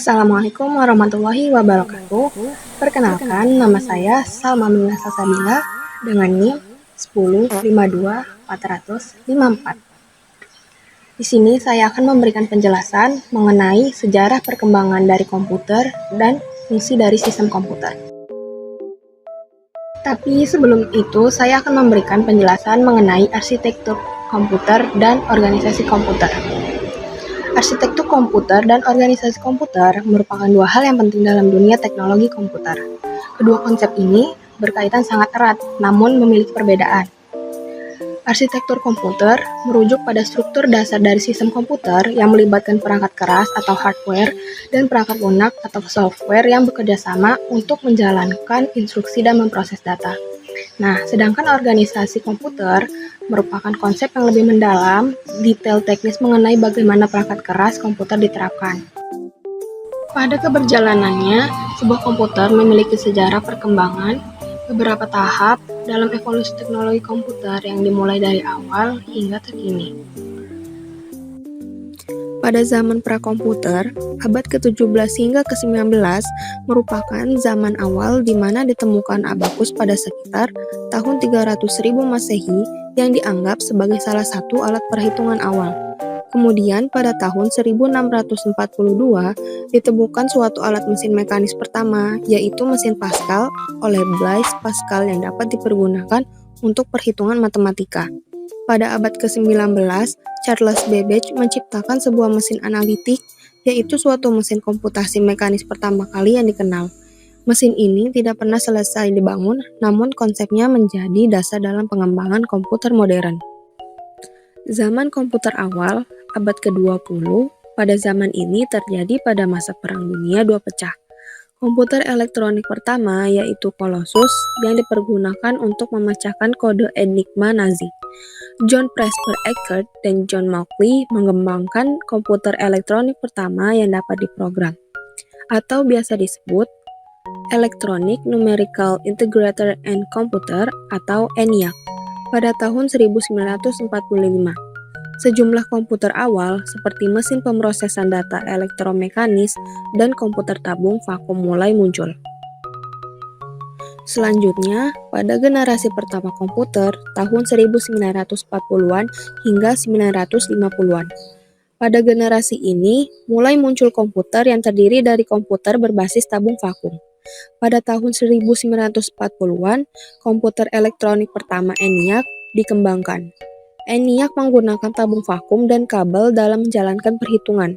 Assalamualaikum warahmatullahi wabarakatuh. Perkenalkan, nama saya Salma Minna Salsabila dengan NIM 1052454. Di sini saya akan memberikan penjelasan mengenai sejarah perkembangan dari komputer dan fungsi dari sistem komputer. Tapi sebelum itu, saya akan memberikan penjelasan mengenai arsitektur komputer dan organisasi komputer. Arsitektur komputer dan organisasi komputer merupakan dua hal yang penting dalam dunia teknologi komputer. Kedua konsep ini berkaitan sangat erat, namun memiliki perbedaan. Arsitektur komputer merujuk pada struktur dasar dari sistem komputer yang melibatkan perangkat keras atau hardware dan perangkat lunak atau software yang bekerja sama untuk menjalankan instruksi dan memproses data. Nah, sedangkan organisasi komputer merupakan konsep yang lebih mendalam, detail teknis mengenai bagaimana perangkat keras komputer diterapkan. Pada keberjalanannya, sebuah komputer memiliki sejarah perkembangan, beberapa tahap dalam evolusi teknologi komputer yang dimulai dari awal hingga terkini. Pada zaman prakomputer, abad ke-17 hingga ke-19 merupakan zaman awal di mana ditemukan abakus pada sekitar tahun 300.000 Masehi yang dianggap sebagai salah satu alat perhitungan awal. Kemudian pada tahun 1642 ditemukan suatu alat mesin mekanis pertama, yaitu mesin Pascal oleh Blaise Pascal yang dapat dipergunakan untuk perhitungan matematika. Pada abad ke-19, Charles Babbage menciptakan sebuah mesin analitik, yaitu suatu mesin komputasi mekanis pertama kali yang dikenal. Mesin ini tidak pernah selesai dibangun, namun konsepnya menjadi dasar dalam pengembangan komputer modern. Zaman komputer awal, abad ke-20, pada zaman ini terjadi pada masa Perang Dunia II pecah. Komputer elektronik pertama yaitu Colossus yang dipergunakan untuk memecahkan kode Enigma Nazi. John Presper Eckert dan John Mauchly mengembangkan komputer elektronik pertama yang dapat diprogram, atau biasa disebut Electronic Numerical Integrator and Computer atau ENIAC pada tahun 1945. Sejumlah komputer awal seperti mesin pemrosesan data elektromekanis dan komputer tabung vakum mulai muncul. Selanjutnya, pada generasi pertama komputer tahun 1940-an hingga 1950-an. Pada generasi ini, mulai muncul komputer yang terdiri dari komputer berbasis tabung vakum. Pada tahun 1940-an, komputer elektronik pertama ENIAC dikembangkan. ENIAC menggunakan tabung vakum dan kabel dalam menjalankan perhitungan.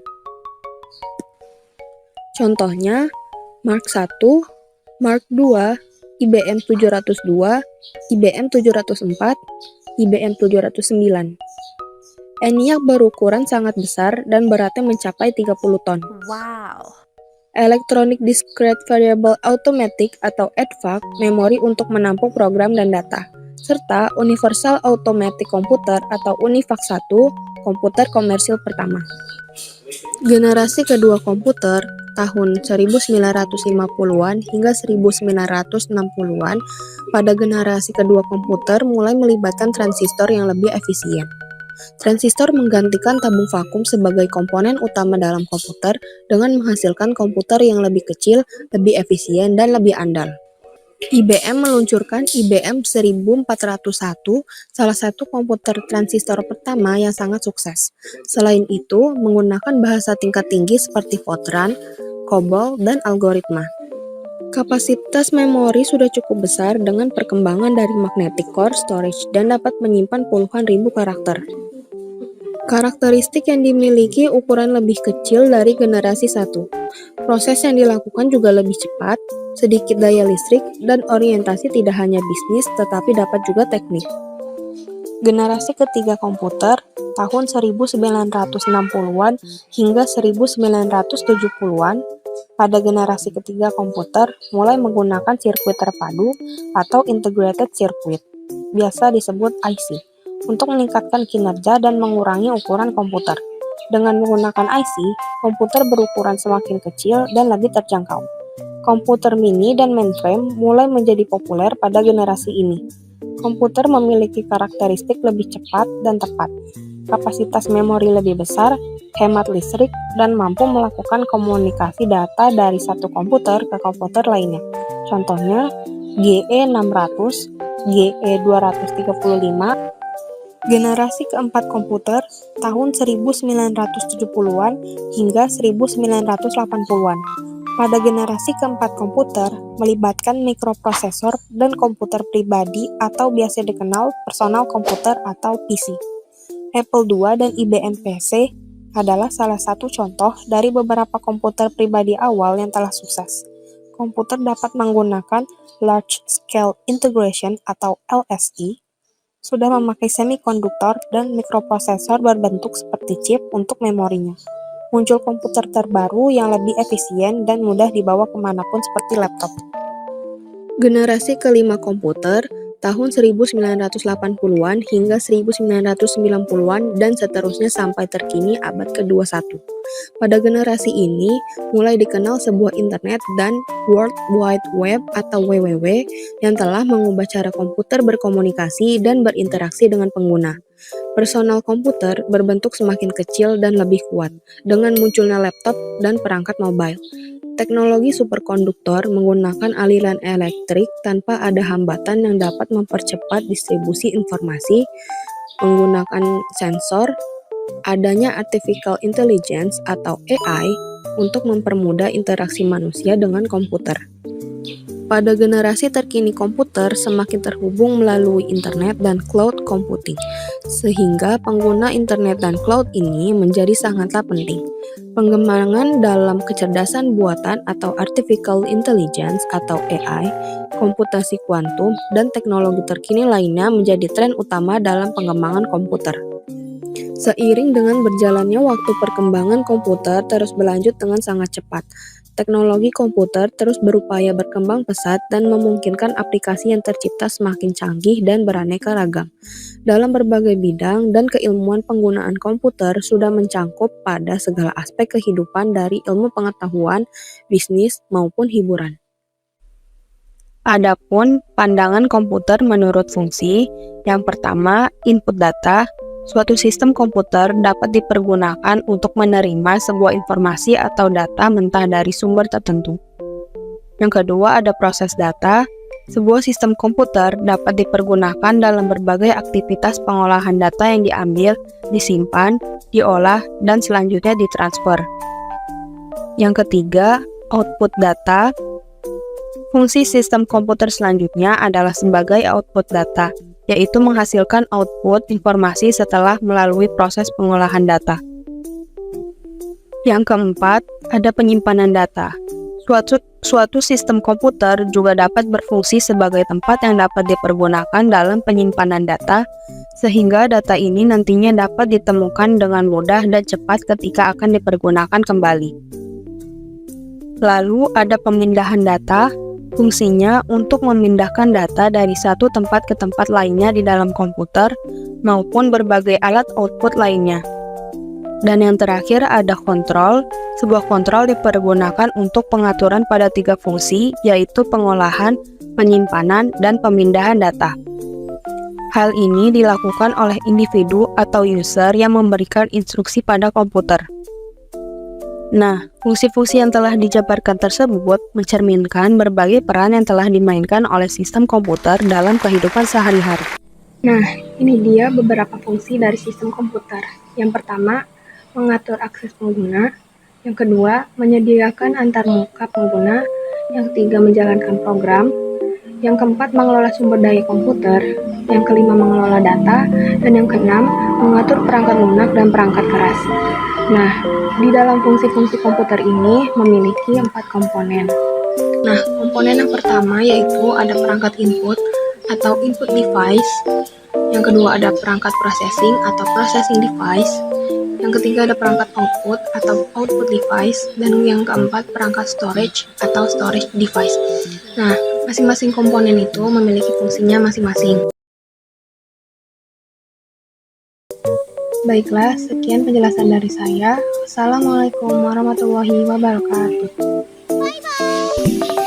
Contohnya, Mark I, Mark II, IBM 702, IBM 704, IBM 709. ENIAC berukuran sangat besar dan beratnya mencapai 30 ton. Wow. Electronic Discrete Variable Automatic atau EDVAC, memori untuk menampung program dan data, serta Universal Automatic Computer atau UNIVAC 1, komputer komersil pertama. Generasi kedua komputer tahun 1950-an hingga 1960-an, pada generasi kedua komputer mulai melibatkan transistor yang lebih efisien. Transistor menggantikan tabung vakum sebagai komponen utama dalam komputer dengan menghasilkan komputer yang lebih kecil, lebih efisien, dan lebih andal. IBM meluncurkan IBM 1401, salah satu komputer transistor pertama yang sangat sukses. Selain itu, menggunakan bahasa tingkat tinggi seperti Fortran, COBOL, dan algoritma. Kapasitas memori sudah cukup besar dengan perkembangan dari magnetic core storage dan dapat menyimpan puluhan ribu karakter. Karakteristik yang dimiliki ukuran lebih kecil dari generasi 1. Proses yang dilakukan juga lebih cepat, sedikit daya listrik, dan orientasi tidak hanya bisnis tetapi dapat juga teknik. Generasi ketiga komputer tahun 1960-an hingga 1970-an, pada generasi ketiga komputer mulai menggunakan sirkuit terpadu atau integrated circuit, biasa disebut IC, untuk meningkatkan kinerja dan mengurangi ukuran komputer. Dengan menggunakan IC, komputer berukuran semakin kecil dan lebih terjangkau. Komputer mini dan mainframe mulai menjadi populer pada generasi ini. Komputer memiliki karakteristik lebih cepat dan tepat. kapasitas memori lebih besar, hemat listrik, dan mampu melakukan komunikasi data dari satu komputer ke komputer lainnya. Contohnya, GE600, GE235, generasi keempat komputer tahun 1970-an hingga 1980-an. Pada generasi keempat komputer melibatkan mikroprosesor dan komputer pribadi atau biasa dikenal personal komputer atau PC. Apple II dan IBM PC adalah salah satu contoh dari beberapa komputer pribadi awal yang telah sukses. Komputer dapat menggunakan Large Scale Integration atau LSI, sudah memakai semikonduktor dan mikroprosesor berbentuk seperti chip untuk memorinya. Muncul komputer terbaru yang lebih efisien dan mudah dibawa kemanapun seperti laptop. Generasi kelima komputer tahun 1980-an hingga 1990-an dan seterusnya sampai terkini abad ke-21. Pada generasi ini, mulai dikenal sebuah internet dan World Wide Web atau WWW yang telah mengubah cara komputer berkomunikasi dan berinteraksi dengan pengguna. Personal komputer berbentuk semakin kecil dan lebih kuat, dengan munculnya laptop dan perangkat mobile. Teknologi superkonduktor menggunakan aliran elektrik tanpa ada hambatan yang dapat mempercepat distribusi informasi, menggunakan sensor, adanya artificial intelligence atau AI untuk mempermudah interaksi manusia dengan komputer. Pada generasi terkini komputer semakin terhubung melalui internet dan cloud computing, sehingga pengguna internet dan cloud ini menjadi sangatlah penting. Pengembangan dalam kecerdasan buatan atau artificial intelligence atau AI, komputasi kuantum, dan teknologi terkini lainnya menjadi tren utama dalam pengembangan komputer. Seiring dengan berjalannya waktu, perkembangan komputer terus berlanjut dengan sangat cepat. Teknologi komputer terus berupaya berkembang pesat dan memungkinkan aplikasi yang tercipta semakin canggih dan beraneka ragam. Dalam berbagai bidang dan keilmuan, penggunaan komputer sudah mencangkup pada segala aspek kehidupan dari ilmu pengetahuan, bisnis, maupun hiburan. Adapun pandangan komputer menurut fungsi, yang pertama, input data. Suatu sistem komputer dapat dipergunakan untuk menerima sebuah informasi atau data mentah dari sumber tertentu. Yang kedua, ada proses data. Sebuah sistem komputer dapat dipergunakan dalam berbagai aktivitas pengolahan data yang diambil, disimpan, diolah, dan selanjutnya ditransfer. Yang ketiga, output data. Fungsi sistem komputer selanjutnya adalah sebagai output data, yaitu menghasilkan output informasi setelah melalui proses pengolahan data. Yang keempat, ada penyimpanan data. Suatu sistem komputer juga dapat berfungsi sebagai tempat yang dapat dipergunakan dalam penyimpanan data, sehingga data ini nantinya dapat ditemukan dengan mudah dan cepat ketika akan dipergunakan kembali. Lalu ada pemindahan data. Fungsinya untuk memindahkan data dari satu tempat ke tempat lainnya di dalam komputer maupun berbagai alat output lainnya. Dan yang terakhir ada kontrol. Sebuah kontrol dipergunakan untuk pengaturan pada 3 fungsi, yaitu pengolahan, penyimpanan, dan pemindahan data. Hal ini dilakukan oleh individu atau user yang memberikan instruksi pada komputer. Nah, fungsi-fungsi yang telah dijabarkan tersebut mencerminkan berbagai peran yang telah dimainkan oleh sistem komputer dalam kehidupan sehari-hari. Nah, ini dia beberapa fungsi dari sistem komputer. Yang pertama, mengatur akses pengguna. Yang kedua, menyediakan antarmuka pengguna. Yang ketiga, menjalankan program. Yang keempat, mengelola sumber daya komputer. Yang kelima, mengelola data. Dan yang keenam, mengatur perangkat lunak dan perangkat keras. Nah, di dalam fungsi-fungsi komputer ini memiliki 4 komponen. Nah, komponen yang pertama yaitu ada perangkat input atau input device. Yang kedua ada perangkat processing atau processing device. Yang ketiga ada perangkat output atau output device. Dan yang keempat perangkat storage atau storage device. Nah, masing-masing komponen itu memiliki fungsinya masing-masing. Baiklah, sekian penjelasan dari saya. Wassalamualaikum warahmatullahi wabarakatuh. Bye-bye.